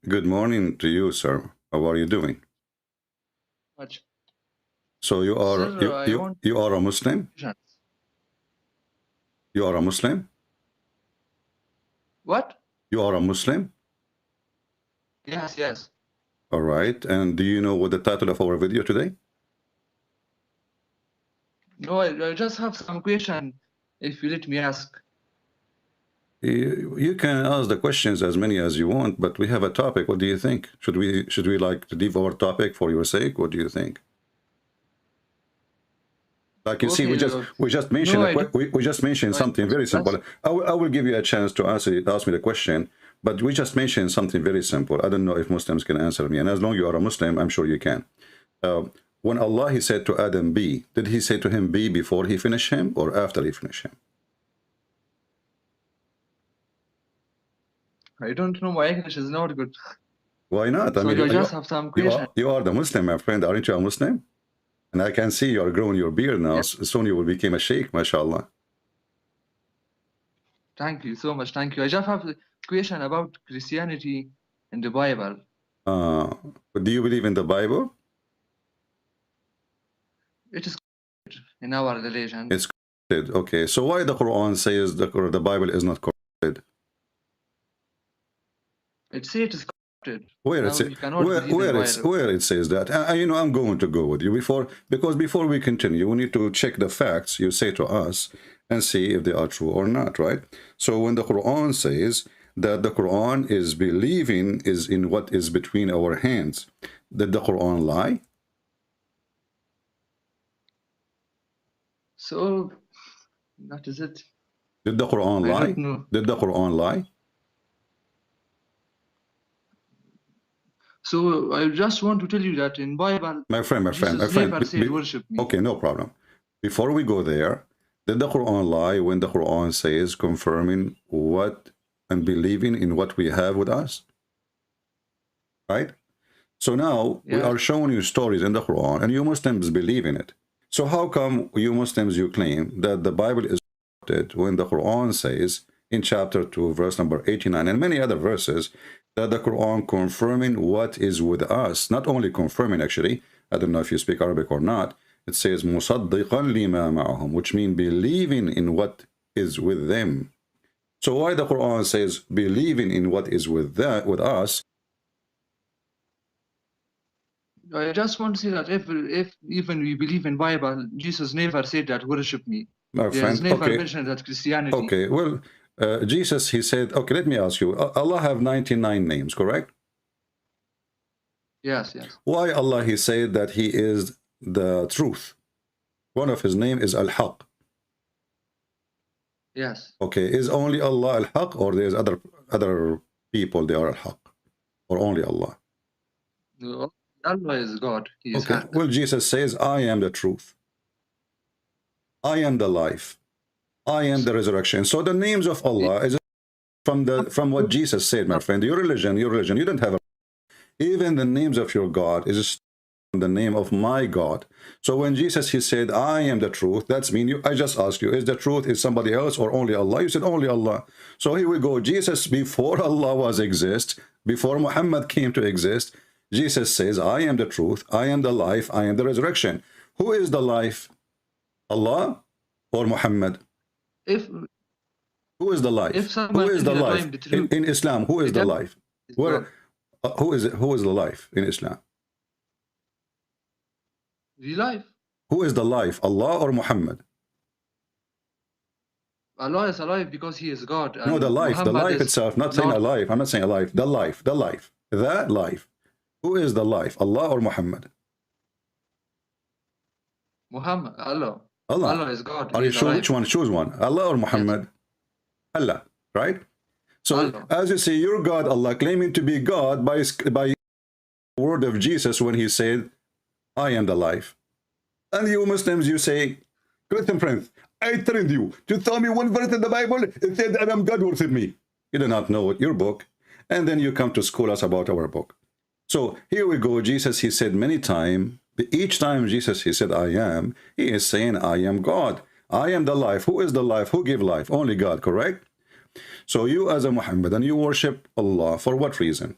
Good morning to you, sir. How are you doing? Much. So you are Sir, you are a Muslim? You are a Muslim? What? You are a Muslim? Yes, yes. All right. And do you know what the title of our video today? No, I just have some question, if you let me ask. You can ask the questions as many as you want, but we have a topic. What do you think? Should we like to leave our topic for your sake? What do you think? Like you see, we just mentioned we just mentioned something very simple. I will give you a chance to ask me the question, but we just mentioned something very simple. I don't know if Muslims can answer me, and as long as you are a Muslim, I'm sure you can. When Allah he said to Adam, "Be," did he say to him, "Be" before he finished him or after he finished him? I don't know. My English is not good. Why not? I mean, I just have some question. You are the Muslim, my friend. Aren't you a Muslim? And I can see you are growing your beard now. Yes. Soon you will become a sheikh, mashallah. Thank you so much. Thank you. I just have a question about Christianity and the Bible. Do you believe in the Bible? It is in our religion. It's corrupted. Okay. So why the Quran says the Bible is not corrupted? It says it is corrupted. Where it says that? You know, I'm going to go with you because before we continue, we need to check the facts you say to us and see if they are true or not, right? So when the Quran says that the Quran is believing is in what is between our hands, did the Quran lie? So that is it. Did the Quran lie? Did the Quran lie? So I just want to tell you that in Bible, my friend, never said worship me. Okay, no problem. Before we go there, did the Quran lie when the Quran says confirming what and believing in what we have with us? Right? So now we are showing you stories in the Quran and you Muslims believe in it. So how come you Muslims, you claim that the Bible is corrupted when the Quran says in chapter 2, verse number 89 and many other verses that the Quran confirming what is with us, not only confirming actually, I don't know if you speak Arabic or not, it says مُصَدِّقًا لِمَا مَعَهُمْ, which means believing in what is with them. So why the Quran says believing in what is with us? I just want to say that if even we believe in Bible, Jesus never said that worship me. My friend, never mentioned that Christianity. Okay, well, Jesus, he said, okay, let me ask you, Allah have 99 names, correct? Yes, yes. Why Allah, he said that he is the truth? One of his name is Al-Haq. Yes. Okay, is only Allah Al-Haq or there's other people they are Al-Haq? Or only Allah? No, Allah is God. He is okay, Haq. Well, Jesus says, I am the truth. I am the life. I am the resurrection. So the names of Allah is from what Jesus said, my friend. Your religion, you don't have even the names of your God is the name of my God. So when Jesus, he said, I am the truth, that's mean I just asked you, is the truth is somebody else or only Allah? You said only Allah. So here we go. Jesus, before Allah was exist, before Muhammad came to exist, Jesus says, I am the truth, I am the life, I am the resurrection. Who is the life? Allah or Muhammad? Who is the life? Who is the life in Islam? Who is the life? Who is the life in Islam? The life. Who is the life? Allah or Muhammad? Allah is alive because he is God. No, the life itself. Not saying alive. I'm not saying alive. The life. That life. Who is the life? Allah or Muhammad? Muhammad. Allah. Allah. Allah is God. Are you sure? Which one? Choose one. Allah or Muhammad? Yes. Allah, right? So Allah. As you see, your God, Allah, claiming to be God by the word of Jesus when he said, I am the life. And you Muslims, you say, Kristen friends, I trained you to tell me one verse in the Bible. It said, I am God, worship me. You do not know your book. And then you come to school us about our book. So here we go. Jesus, he said many times, each time Jesus, he said, I am, he is saying, I am God. I am the life. Who is the life? Who give life? Only God, correct? So you as a Muhammad, and you worship Allah, for what reason?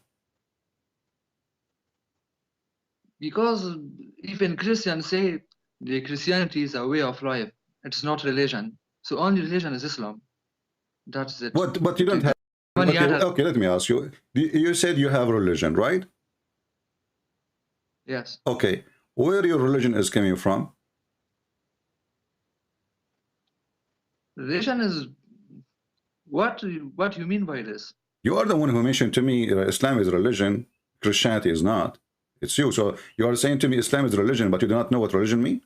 Because even Christians say the Christianity is a way of life. It's not religion. So only religion is Islam. That's it. But you don't have. Many Okay, other, okay, let me ask you. You said you have religion, right? yes. Okay, where your religion is coming from? Religion is what you mean by this? You are the one who mentioned to me Islam is religion, Christianity is not. It's you. So you are saying to me Islam is religion, but you do not know what religion means?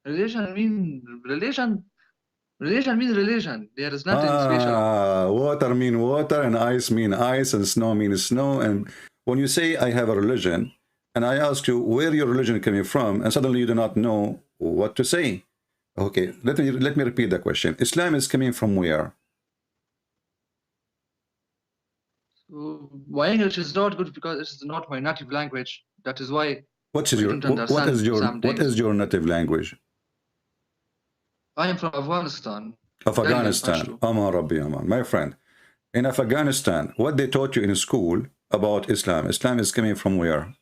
Religion means religion. Religion means religion. There is nothing special. Water mean water, and ice mean ice, and snow means snow. And when you say I have a religion, and I ask you where your religion coming from, and suddenly you do not know what to say. Okay, let me repeat the question. Islam is coming from where? So my English is not good because it is not my native language. That is why What is your native language? I am from Afghanistan. Afghanistan. Aman Rabbi Aman. My friend, in Afghanistan, what they taught you in school about Islam? Islam is coming from where?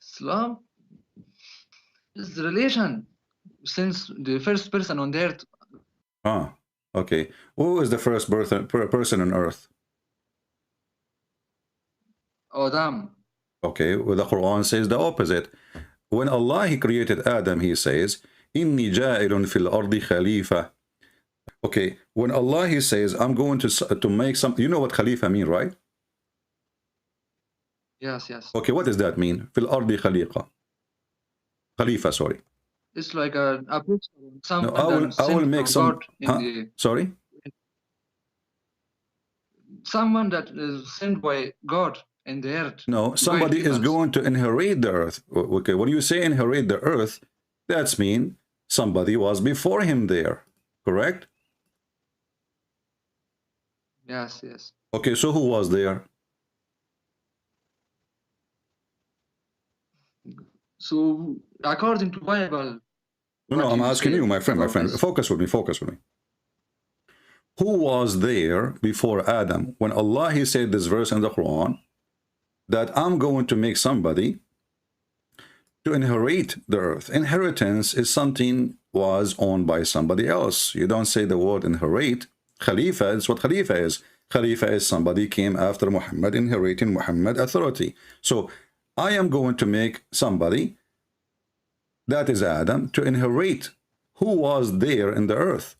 Islam is religion since the first person on the earth. Ah, okay. Who is the first person on earth? Adam. Okay, well, the Quran says the opposite. When Allah He created Adam, He says, "Inni ja'ilun fil ardi khalifa." Okay, when Allah He says, "I'm going to make something," you know what khalifa mean, right? Yes, yes. Okay, what does that mean? Fil ardi khaliqa. Khalifa, sorry. It's like a No, I will make some. Sorry. Someone that is sent by God in the earth. No, somebody is going to inherit the earth. Okay, when you say inherit the earth, that's mean somebody was before him there, correct? Yes, yes. Okay, so who was there? So according to Bible. No, I'm asking you, my friend, focus with me. Who was there before Adam? When Allah He said this verse in the Quran, that I'm going to make somebody to inherit the earth. Inheritance is something was owned by somebody else. You don't say the word inherit. Khalifa is what Khalifa is. Khalifa is somebody came after Muhammad, inheriting Muhammad authority. So I am going to make somebody, that is Adam, to inherit who was there in the earth.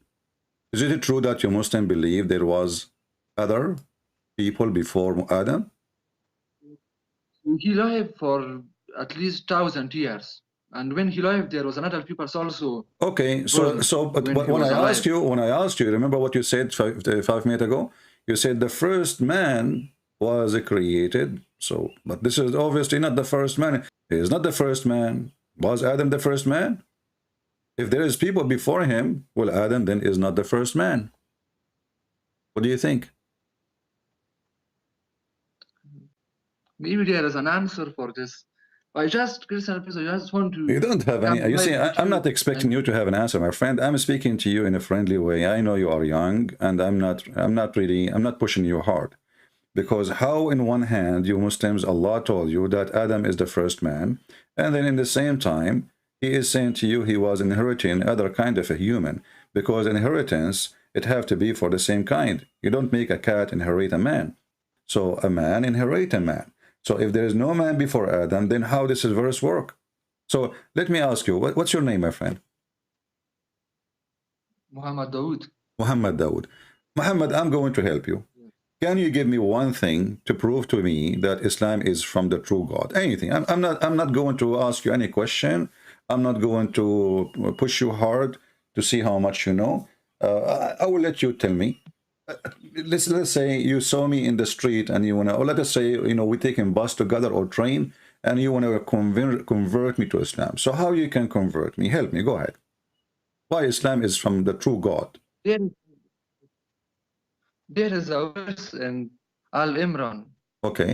Is it true that you Muslim believe there was other people before Adam? He lived for at least 1,000 years, and when he lived, there was another people also. Okay, but when I asked you, remember what you said 5 minutes ago? You said the first man was created. So, but this is obviously not the first man. He is not the first man. Was Adam the first man? If there is people before him, well, Adam then is not the first man. What do you think? Maybe there is an answer for this. Kristen, I just want to... You don't have any... You see, I'm not expecting you to have an answer, my friend. I'm speaking to you in a friendly way. I know you are young, and I'm not pushing you hard. Because how in one hand, you Muslims, Allah told you that Adam is the first man, and then in the same time, He is saying to you he was inheriting other kind of a human, because inheritance, it have to be for the same kind. You don't make a cat inherit a man. So a man inherit a man. So if there is no man before Adam, then how does this verse work? So let me ask you, what's your name, my friend? Muhammad Dawood. Muhammad Dawood. Muhammad, I'm going to help you. Can you give me one thing to prove to me that Islam is from the true God? Anything. I'm not going to ask you any question. I'm not going to push you hard to see how much you know. I will let you tell me. Let's say you saw me in the street and you want to, or let us say, we take a bus together or train, and you want to convert me to Islam. So how you can convert me? Help me. Go ahead. Why Islam is from the true God? There is a verse in Al-Imran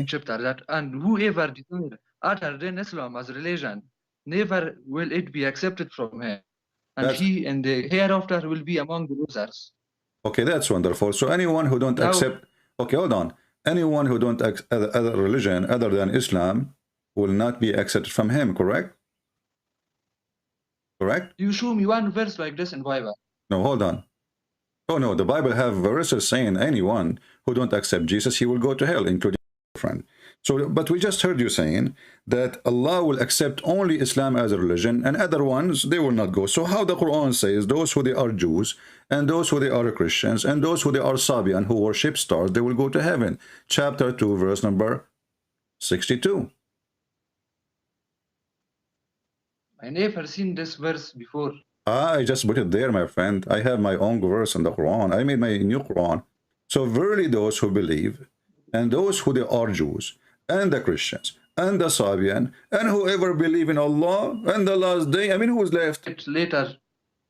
chapter that, and whoever desires other than Islam as religion, never will it be accepted from him. And he in the hereafter will be among the losers. Okay, that's wonderful. So anyone who don't accept... Okay, hold on. anyone who don't accept other religion other than Islam will not be accepted from him, correct? Correct? You show me one verse like this in Bible. No, hold on. Oh no, the Bible have verses saying anyone who don't accept Jesus, he will go to hell, including your friend. So, but we just heard you saying that Allah will accept only Islam as a religion, and other ones, they will not go. So how the Quran says those who they are Jews, and those who they are Christians, and those who they are Sabian, who worship stars, they will go to heaven. Chapter 2, verse number 62. I never seen this verse before. I just put it there, my friend. I have my own verse in the Quran. I made my new Quran. So verily those who believe, and those who they are Jews, and the Christians, and the Sabian, and whoever believe in Allah, and the last day, I mean, who is left? It's later.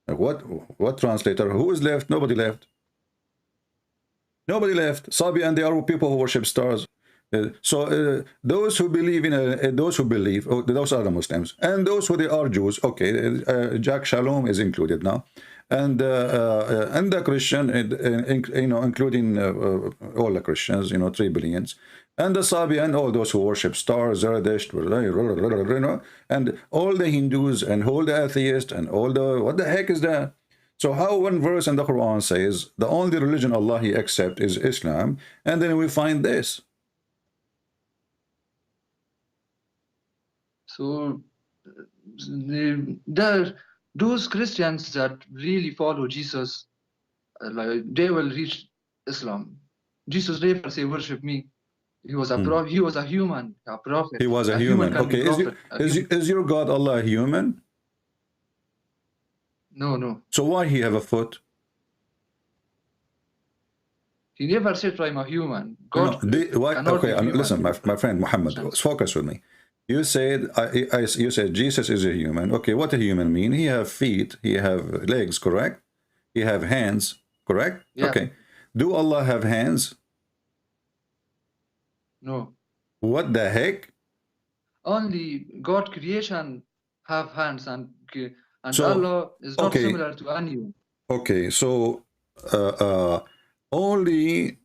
What translator? Who is left? Nobody left. Nobody left. Sabian, they are people who worship stars. Those who believe in those who believe, those are the Muslims, and those who they are Jews. Okay, Jack Shalom is included now, and the Christian, you know, including all the Christians, you know, 3 billion, and the Sabian, all those who worship stars, Zerdusht, you know, and all the Hindus and all the atheists and all the, what the heck is that? So how one verse in the Quran says the only religion Allah He accepts is Islam, and then we find this. So those Christians that really follow Jesus, like, they will reach Islam. Jesus never say worship me. He was a prophet. He was a human, a prophet. He was a human. Okay, is your God Allah a human? No, no. So why He have a foot? He never said I'm a human. God. No, okay, listen, my friend Muhammad, focus with me. You said you said Jesus is a human. Okay, what a human mean? He have feet, he have legs, correct? He have hands, correct? Yeah. Okay. Do Allah have hands? No. What the heck? Only God creation have hands, and so, Allah is not similar to anyone. Okay, so only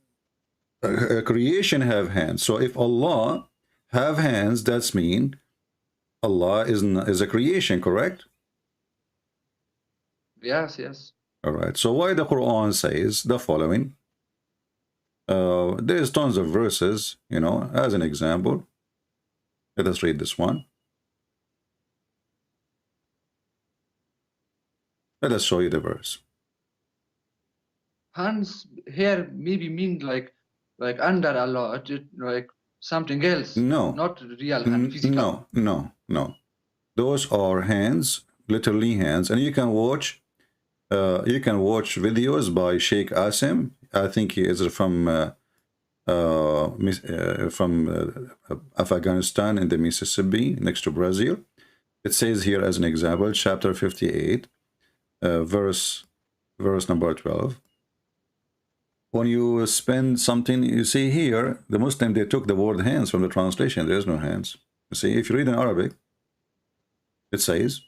creation have hands. So if Allah have hands, that's mean Allah is a creation, correct? Yes, yes. All right. So why the Quran says the following? There's tons of verses, you know, as an example. Let us read this one. Let us show you the verse. Hands here maybe mean like under Allah, like something else. No, not real hand, physical. No. Those are hands, literally hands, and you can watch videos by Sheikh Asim. I think he is from Afghanistan in the Mississippi next to Brazil. It says here as an example, chapter 58, verse number 12. When you spend something, you see here, the Muslim, they took the word hands from the translation. There's no hands. You see, if you read in Arabic, it says,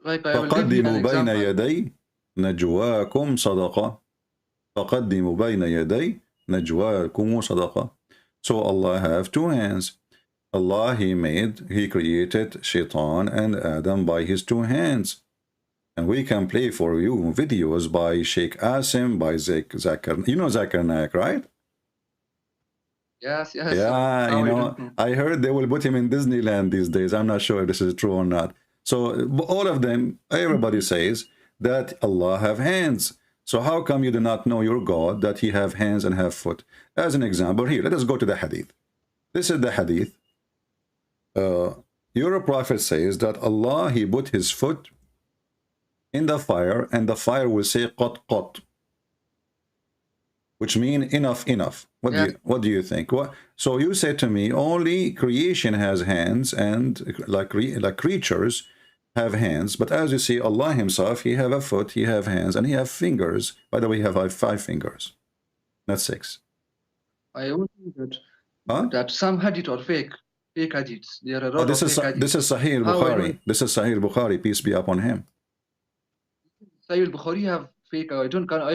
فَقَدِّمُوا بَيْنَ يَدَيْ نَجْوَاكُمْ صَدَقَةً فَقَدِّمُوا بَيْنَ يَدَيْ نَجْوَاكُمْ صَدَقَةً. So Allah have 2 hands. Allah, He created Shaitan and Adam by his 2 hands. And we can play for you videos by Sheikh Asim, by Zakir. You know Zakir Naik, right? Yes, yes. Yeah, you know, I heard they will put him in Disneyland these days. I'm not sure if this is true or not. So all of them, everybody says that Allah have hands. So how come you do not know your God, that He have hands and have foot? As an example here, let us go to the hadith. This is the hadith. Your prophet says that Allah, He put His foot in the fire, and the fire will say qat qat, which mean enough. What do you think? So you say to me only creation has hands, and like creatures have hands, but as you see, Allah Himself, He have a foot, He have hands, and He have fingers. By the way, He have 5 fingers, not 6. I would think that some hadith are fake hadiths. There are this is Sahih Bukhari. This is Sahih Bukhari, peace be upon him. Sahih Bukhari have fake. I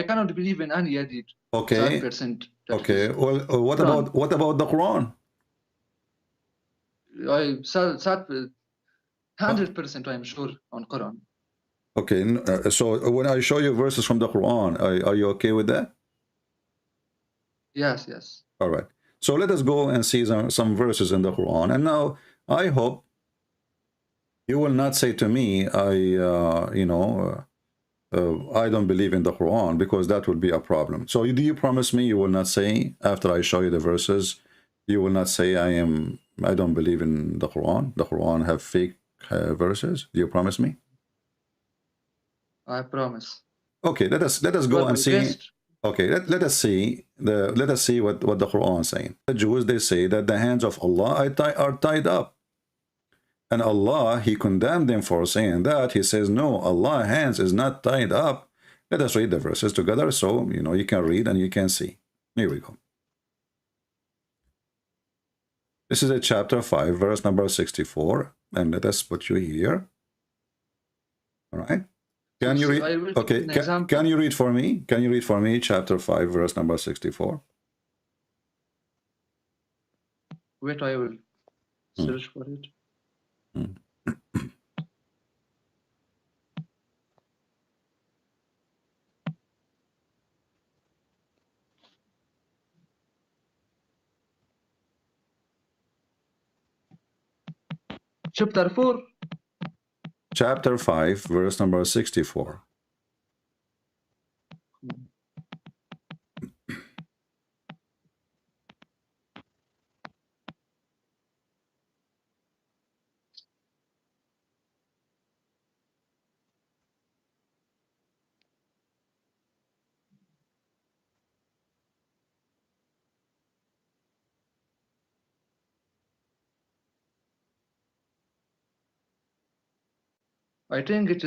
cannot believe in any hadith. Okay. 100%. Okay. Well, what about the Quran? I 100% I'm sure on Quran. Okay. So when I show you verses from the Quran, are you okay with that? Yes, yes. All right. So let us go and see some verses in the Quran. And now I hope you will not say to me, I don't believe in the Quran, because that would be a problem. So do you promise me you will not say, after I show you the verses, you will not say I don't believe in the Quran? The Quran have fake verses. Do you promise me? I promise. Okay, let us go and see. Okay, let us see what the Quran is saying. The Jews, they say that the hands of Allah are tied up. And Allah, he condemned them for saying that. He says, no, Allah's hands is not tied up. Let us read the verses together so, you can read and you can see. Here we go. This is a chapter 5, verse number 64. And let us put you here. All right. Can you read? Okay. Can you read for me? Can you read for me chapter 5, verse number 64? Wait, I will search for it. Chapter 4. Chapter 5, verse number 64. I think that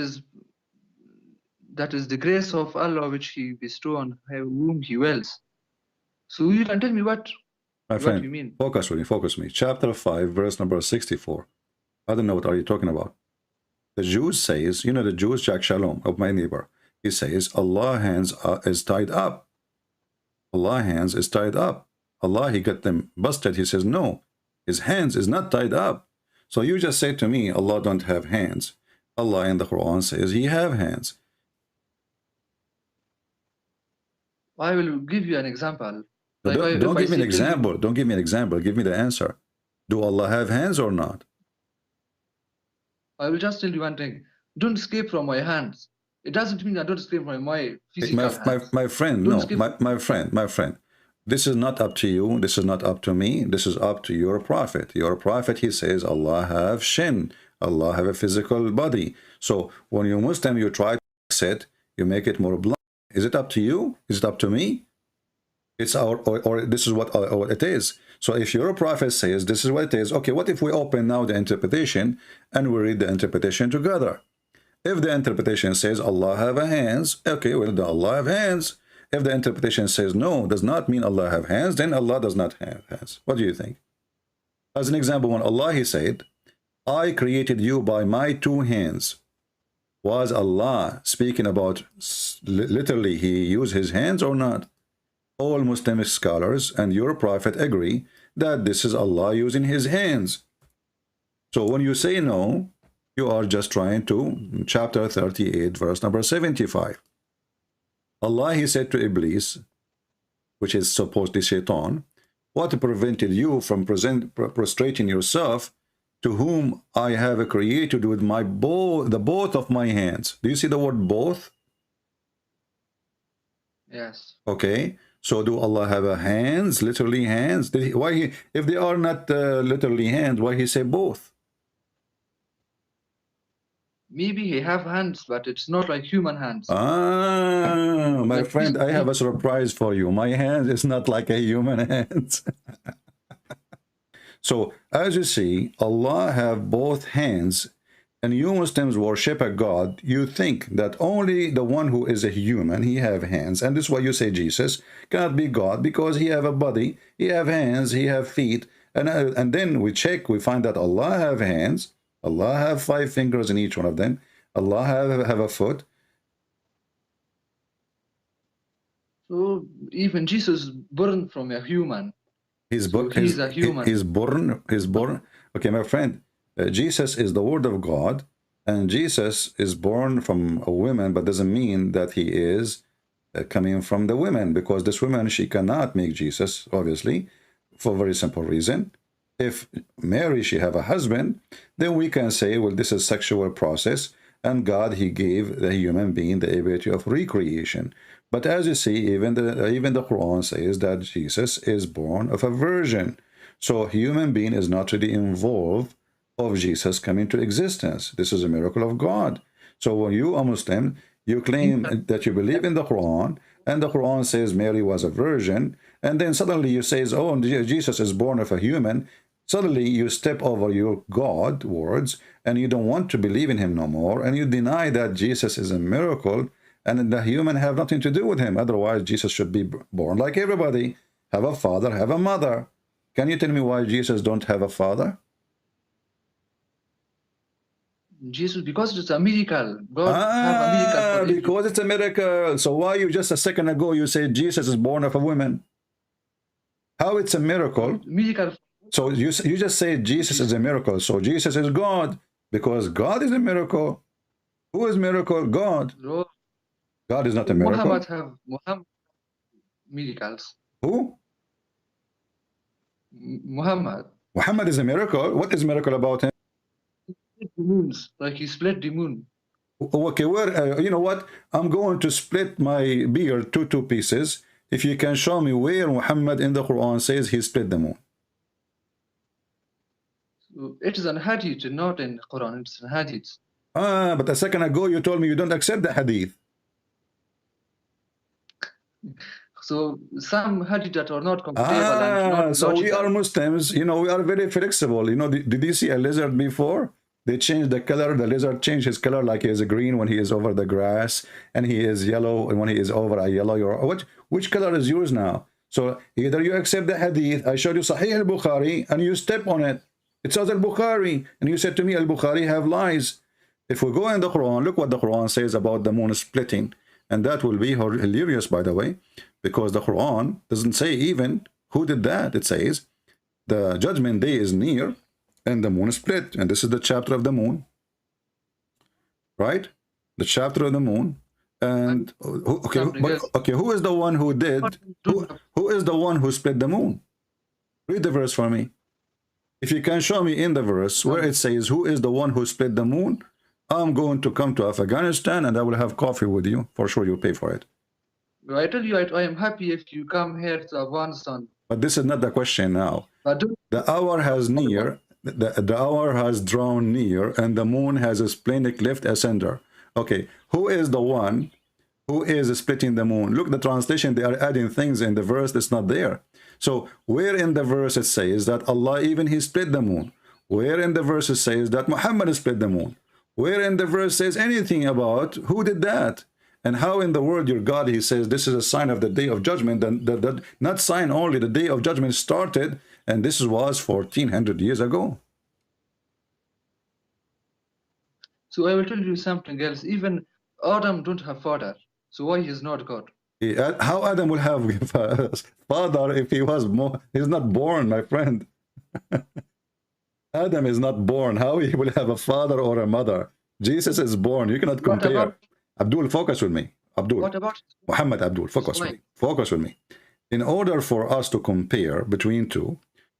is the grace of Allah which He bestow on whom He wills. So you can tell me what you mean. Focus me. Chapter 5, verse number 64. I don't know what are you talking about. The Jews says, the Jews, Jack Shalom, of my neighbor, he says, Allah's hands is tied up. Allah's hands is tied up. Allah, he got them busted. He says, no, his hands is not tied up. So you just say to me, Allah don't have hands. Allah in the Quran says he have hands. I will give you an example. Don't give me an example. Don't give me an example. Give me the answer. Do Allah have hands or not? I will just tell you one thing. Don't escape from my hands. It doesn't mean I don't escape from my physical hands. My friend, no, my friend. This is not up to you. This is not up to me. This is up to your prophet. Your prophet, he says, Allah have shin. Allah have a physical body. So when you're Muslim, you try to fix it, you make it more blind. Is it up to you? Is it up to me? It's or this is what it is. So if your prophet says this is what it is, okay, what if we open now the interpretation and we read the interpretation together? If the interpretation says Allah have a hands, okay, well, do Allah have hands? If the interpretation says no, does not mean Allah have hands, then Allah does not have hands. What do you think? As an example, when Allah, he said, I created you by my two hands. Was Allah speaking about literally he used his hands or not? All Muslim scholars and your prophet agree that this is Allah using his hands. So when you say no, you are just trying to, chapter 38, verse number 75. Allah, he said to Iblis, which is supposedly Shaitan, what prevented you from prostrating yourself to whom I have created with my the both of my hands? Do you see the word both? Yes. Okay. So do Allah have a hands, literally hands? If they are not literally hands, why he say both? Maybe he have hands, but it's not like human hands. Ah, my friend, I have a surprise for you. My hand is not like a human hand. So, as you see, Allah have both hands, and you Muslims worship a God. You think that only the one who is a human, he have hands. And this is why you say Jesus cannot be God, because he have a body, he have hands, he have feet. And then we check, we find that Allah have hands, Allah have 5 fingers in each one of them, Allah have a foot. So even Jesus born from a human. He's a human. He's born. Okay, my friend, Jesus is the Word of God, and Jesus is born from a woman, but doesn't mean that he is coming from the women, because this woman, she cannot make Jesus, obviously, for a very simple reason. If Mary, she have a husband, then we can say, well, this is sexual process, and God, he gave the human being the ability of recreation. But as you see, even the Quran says that Jesus is born of a virgin. So human being is not really involved of Jesus coming to existence. This is a miracle of God. So when you are Muslim, you claim that you believe in the Quran, and the Quran says Mary was a virgin, and then suddenly you say, oh, Jesus is born of a human. Suddenly you step over your God words, and you don't want to believe in him no more, and you deny that Jesus is a miracle, and the human have nothing to do with him. Otherwise, Jesus should be born like everybody. Have a father, have a mother. Can you tell me why Jesus don't have a father? Jesus, because it's a miracle. God have a miracle for because it's a miracle. So why you just a second ago you said Jesus is born of a woman? How it's a miracle? Miracle. So you just say Jesus is a miracle. So Jesus is God, because God is a miracle. Who is miracle? God. No. God is not a miracle. Muhammad have miracles. Who? Muhammad. Muhammad is a miracle. What is miracle about him? Moons, like he split the moon. Okay, where you know what? I'm going to split my beard to two pieces. If you can show me where Muhammad in the Quran says he split the moon. So it is an hadith, not in Quran. It's an hadith. But a second ago you told me you don't accept the hadith. So some hadith that are not comfortable and not so logical. We are Muslims, you know, we are very flexible. You know, did you see a lizard before? They changed the color. The lizard changed his color, like he is green when he is over the grass, and he is yellow when he is over a yellow. Or which color is yours now? So either you accept the hadith, I showed you Sahih al-Bukhari, and you step on it. It says al-Bukhari, and you said to me al-Bukhari have lies. If we go in the Quran, look what the Quran says about the moon splitting, and that will be hilarious, by the way, because the Quran doesn't say even who did that. It says the judgment day is near, and the moon split, and this is the chapter of the moon, right? The chapter of the moon. And okay, who is the one who did? Who is the one who split the moon? Read the verse for me. If you can show me in the verse where it says who is the one who split the moon, I'm going to come to Afghanistan and I will have coffee with you. For sure, you pay for it. I tell you, I am happy if you come here to Afghanistan. But this is not the question now. The hour has near. The hour has drawn near, and the moon has explained a cliff ascender. Okay, who is the one who is splitting the moon? Look, the translation, they are adding things in the verse that's not there. So where in the verse it says that Allah even he split the moon? Where in the verse it says that Muhammad split the moon? Where in the verse says anything about who did that? And how in the world your God, he says this is a sign of the day of judgment, that not sign only, the day of judgment started, and this was 1400 years ago. So I will tell you something else. Even Adam don't have father. So why he is not God? How Adam will have a father if he was he's not born, my friend. Adam is not born. How he will have a father or a mother? Jesus is born. You cannot compare. Abdul, focus with me. Abdul. What about Muhammad Abdul, focus with me. Focus with me. In order for us to compare between two,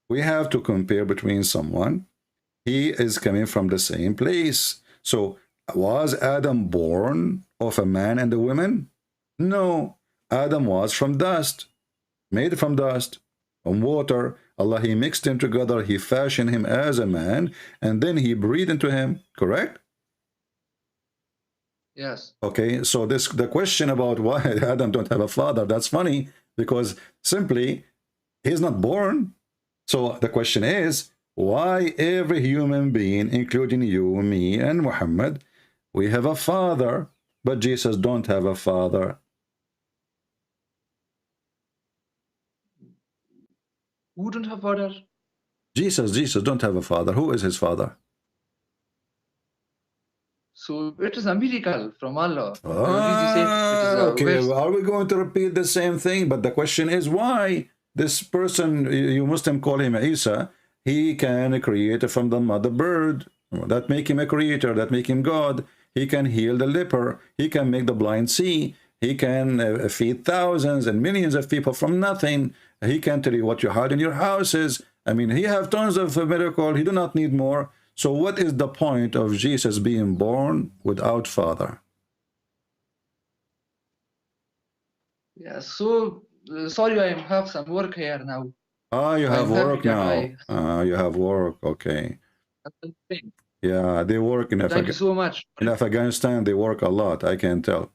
we have to compare between someone. He is coming from the same place. So was Adam born of a man and a woman? No. Adam was from dust, made from dust, from water. Allah, he mixed him together. He fashioned him as a man, and then he breathed into him. Correct? Yes. Okay, so the question about why Adam don't have a father, that's funny, because simply he's not born. So the question is, why every human being, including you, me, and Muhammad, we have a father, but Jesus don't have a father? Who don't have father? Jesus don't have a father. Who is his father? So it is a miracle from Allah. Jesus said it is a Okay, verse. are we going to repeat the same thing? But the question is why this person, you Muslim call him Isa, he can create from the mother bird. That make him a creator, that make him God. He can heal the leper. He can make the blind see. He can feed thousands and millions of people from nothing. He can tell you what you had in your houses. I mean, he have tons of miracles. He do not need more. So what is the point of Jesus being born without father? Yeah, so sorry, I have some work here now. Ah, you have work now. You have work, okay. Yeah, they work in Thank you so much. In Afghanistan, they work a lot, I can tell.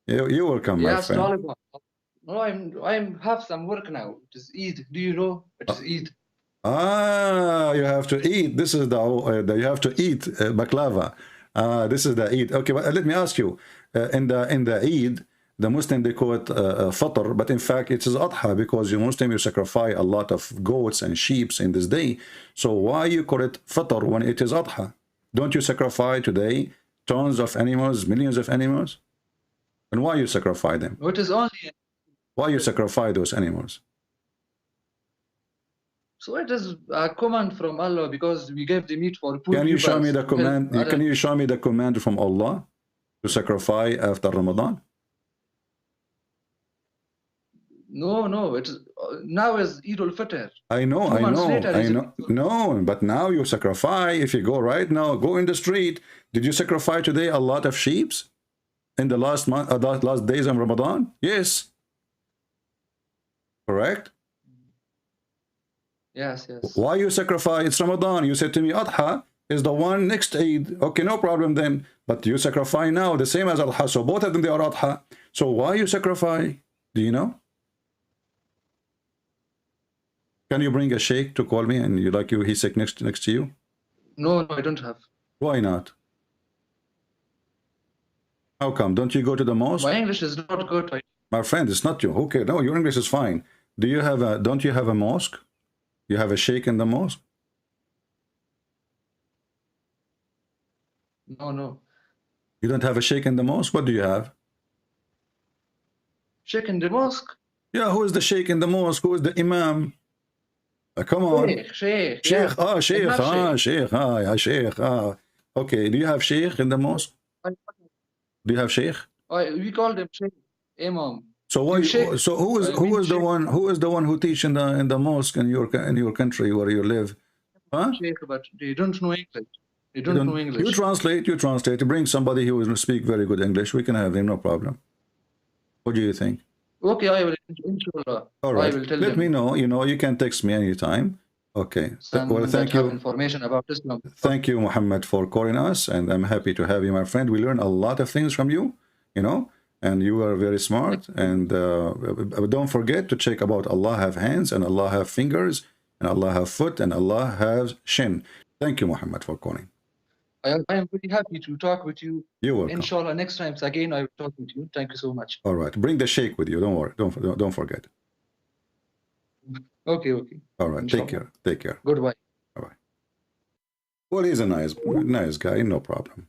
You're welcome, my friend. No, I'm have some work now. It is Eid. Do you know? It is Eid. Ah, you have to eat. This is the you have to eat baklava. This is the Eid. Okay, but let me ask you. In the Eid, the Muslim they call it Fitr, but in fact it is Adha because you Muslim you sacrifice a lot of goats and sheep in this day. So why you call it Fitr when it is Adha? Don't you sacrifice today tons of animals, millions of animals? And why you sacrifice them? It is only. Why you sacrifice those animals? So it is a command from Allah because we gave the meat for poor people. Can you show me the command? Can you show me the command from Allah to sacrifice after Ramadan? No, it is now is Eid al-Fitr. I know. No, but now you sacrifice. If you go right now, go in the street. Did you sacrifice today a lot of sheep in the last month, last days of Ramadan? Yes. Correct? Yes. Why you sacrifice? It's Ramadan. You said to me, Adha is the one next Eid. Okay, no problem then. But you sacrifice now, the same as Adha. So both of them, they are Adha. So why you sacrifice? Do you know? Can you bring a sheikh to call me and he's sick next to you? No, I don't have. Why not? How come? Don't you go to the mosque? My English is not good. My friend, it's not you. Okay, no, your English is fine. Don't you have a mosque? You have a sheikh in the mosque? No. You don't have a sheikh in the mosque? What do you have? Sheikh in the mosque? Yeah, who is the sheikh in the mosque? Who is the imam? Come on. Sheikh. Sheikh. Okay, do you have sheikh in the mosque? Do you have sheikh? We call them sheikh, imam. So who is the one who teach in the mosque in your country where you live? Huh? Sheikh, but they don't know English. They don't know English. You translate. Bring somebody who will speak very good English. We can have him, no problem. What do you think? Okay, I will, inshallah. All right. I will tell Let them. me know. You can text me anytime. Okay. Well, thank you. Information about Islam. Thank you, Muhammad, for calling us, and I'm happy to have you, my friend. We learn a lot of things from you, and you are very smart. And don't forget to check about Allah have hands, and Allah have fingers, and Allah have foot, and Allah has shin. Thank you, Muhammad, for calling. I am very happy to talk with you. You're welcome. Inshallah, next time again I will talk with you. Thank you so much. All right. Bring the sheikh with you. Don't worry. Don't forget. Okay. All right. Inshallah. Take care. Goodbye. Bye-bye. Well, he's a nice guy. No problem.